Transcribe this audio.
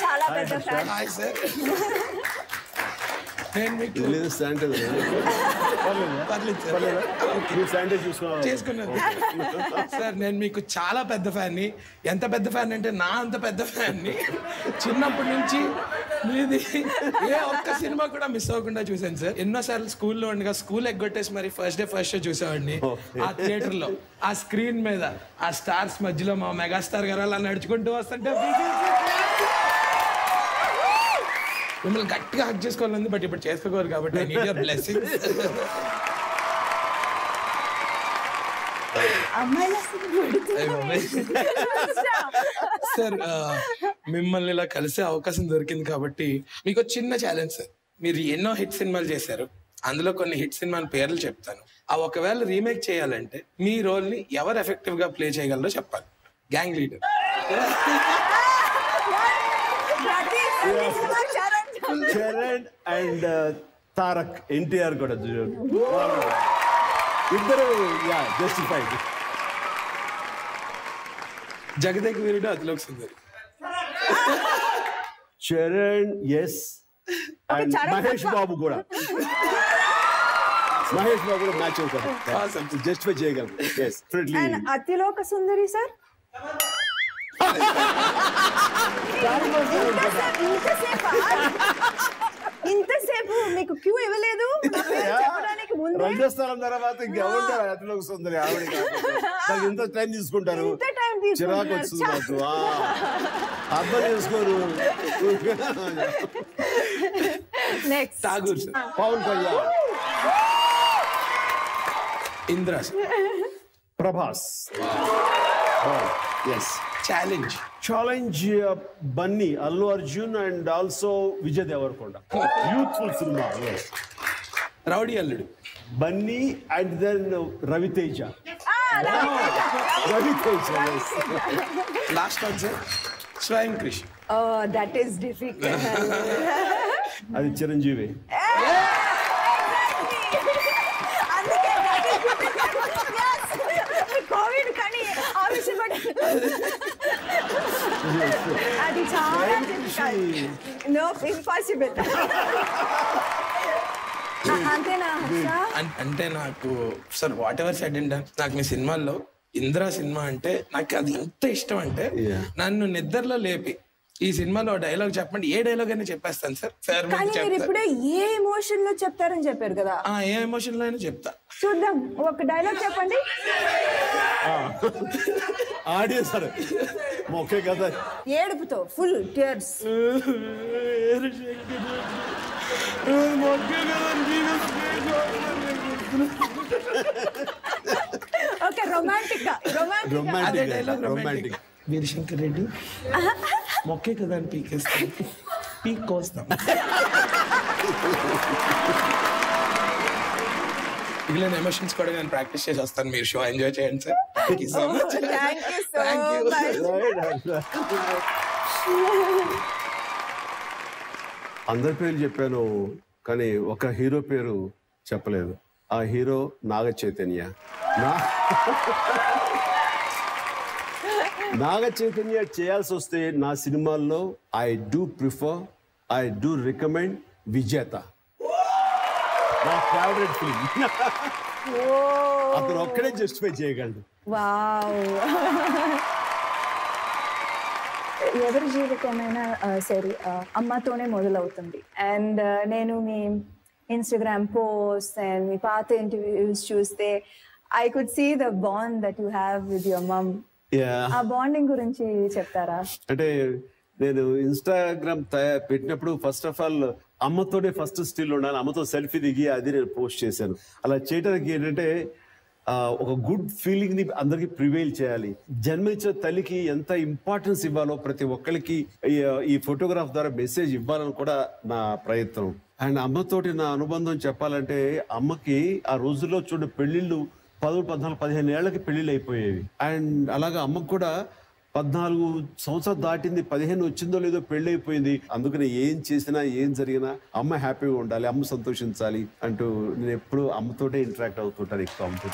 చాలా పెద్ద fan. Hi sir. నేను మీకు చేసుకున్నాను సార్. నేను మీకు చాలా పెద్ద ఫ్యాన్ని. ఎంత పెద్ద ఫ్యాన్ అంటే నా అంత పెద్ద ఫ్యాన్ని. చిన్నప్పటి నుంచి మీది ఏ ఒక్క సినిమా కూడా మిస్ అవ్వకుండా చూసాను సార్. ఎన్నోసార్లు స్కూల్లో ఉండగా స్కూల్ ఎగ్గొట్టేసి మరి ఫస్ట్ డే చూసేవాడిని. ఆ థియేటర్ లో ఆ స్క్రీన్ మీద ఆ స్టార్స్ మధ్యలో మా మెగాస్టార్ గారు అలా నడుచుకుంటూ వస్తుంటే మిమ్మల్ని గట్టిగా హక్ చేసుకోవాలని, బట్ ఇప్పుడు చేసుకోవాలి కాబట్టి I need your blessings. Sir మిమ్మల్ని ఇలా కలిసే అవకాశం దొరికింది కాబట్టి మీకు చిన్న ఛాలెంజ్ సార్. మీరు ఎన్నో హిట్ సినిమాలు చేశారు, అందులో కొన్ని హిట్ సినిమాల పేర్లు చెప్తాను. ఆ ఒకవేళ రీమేక్ చేయాలంటే మీ రోల్ ని ఎవరు ఎఫెక్టివ్ గా ప్లే చేయగలరో చెప్పాలి. Gang leader. Charan and Tarak, NTR కూడా ఇద్దరు justified. Jagadek Veerudu, Athilok Sundari. Charan yes, and Mahesh Babu కూడా. మహేష్ బాబు కూడా మ్యాచ్ అవుతారు, జస్టిఫై చేయగలరు. అతిలోక సుందరి సార్. ఇంతసేపు మీకు క్యూ ఇవ్వలేదు చెప్పడానికి ముందు. రెండో స్థలం తర్వాత ఇంకెవరు అతిలోక సుందరి ఆవిడ. నాకు ఇంత టైం తీసుకుంటారు, చిరాకు వస్తుంది నాకు. అర్థం చేసుకోరు. Tagore, Pawan Kalyan, Indra, Prabhas. Challenge Bunny, Allu Arjun and also Vijay Deverakonda. Youthful cinema. Rowdy Alludu, Bunny and then Raviteja. Last one sir Swayam Krushi. That is difficult. అది చిరంజీవి. కోవిడ్ కానీ అది చాలా ఇంపాసిబుల్. అంటే నాకు sir whatever said and done, నాకు మీ సినిమాల్లో ఇంద్ర సినిమా అంటే నాకు అది ఎంత ఇష్టం అంటే నన్ను నిద్రలో లేపి ఈ సినిమాలో డైలాగ్ చెప్పండి, ఏ డైలాగ్ అయినా చెప్పేస్తాను సార్. ఇప్పుడే ఏ ఎమోషన్ లో చెప్తారని చెప్పారు కదా, ఏ ఎమోషన్ లో అయినా చెప్తా. చూద్దాం, ఒక డైలాగ్ చెప్పండి. ఆడియో సార్ ఓకే కదా, ఏడుపుతో ఫుల్ టియర్స్. ఓకే, రొమాంటిక్ గా. రొమాంటిక్. వీరశంకర్ రెడ్డి మొక్కే కదా అని పీకేస్తాం, పీక్ కోస్తాం. మిగిలిన ఎమోషన్స్ కూడా నేను ప్రాక్టీస్ చేసి వస్తాను. మీరు షో ఎంజాయ్ చేయండి sir. Thank you so much. అందరి పేర్లు చెప్పాను కానీ ఒక హీరో పేరు చెప్పలేదు. ఆ హీరో నాగ చైతన్య. నాగ చైతన్య చేయాల్సి వస్తే నా సినిమాల్లో ఐ డూ రికమెండ్ విజేత, నా ఫేవరెట్ ఫిల్మ్. అతను ఒక్కడే జస్టిఫై చేయగలడు. ఎవరి జీవితమైనా సరే అమ్మతోనే మొదలవుతుంది. అండ్ నేను మీ ఇన్స్టాగ్రామ్ పోస్ట్ అండ్ మీ పాత ఇంటర్వ్యూస్ చూస్తే I could see the bond that you have with your mom. ఆ బాండింగ్ గురించి చెప్తారా? అంటే నేను ఇన్స్టాగ్రామ్ పెట్టినప్పుడు ఫస్ట్ ఆఫ్ ఆల్ అమ్మతోనే ఫస్ట్ స్టిల్ ఉండాలి, అమ్మతో సెల్ఫీ దిగి అది నేను పోస్ట్ చేశాను. అలా చేయడానికి ఏంటంటే ఒక గుడ్ ఫీలింగ్ ని అందరికి ప్రివైల్ చేయాలి. జన్మనిచ్చిన తల్లికి ఎంత ఇంపార్టెన్స్ ఇవ్వాలో ప్రతి ఒక్కరికి ఈ ఫోటోగ్రాఫ్ ద్వారా మెసేజ్ ఇవ్వాలని కూడా నా ప్రయత్నం. అండ్ అమ్మతోటి నా అనుబంధం చెప్పాలంటే, అమ్మకి ఆ రోజుల్లో చూడ పెళ్లిళ్ళు 14, 14, 15 ఏళ్ళకి పెళ్లిళ్ళు అయిపోయేవి. అండ్ అలాగా అమ్మకు కూడా 14 సంవత్సరాలు దాటింది, 15 వచ్చిందో లేదో పెళ్లి అయిపోయింది. అందుకని ఏం చేసినా ఏం జరిగినా అమ్మ హ్యాపీగా ఉండాలి, అమ్మ సంతోషించాలి అంటూ నేను ఎప్పుడు అమ్మతోటే ఇంటరాక్ట్ అవుతుంటాను ఎక్కువ. అమ్మతో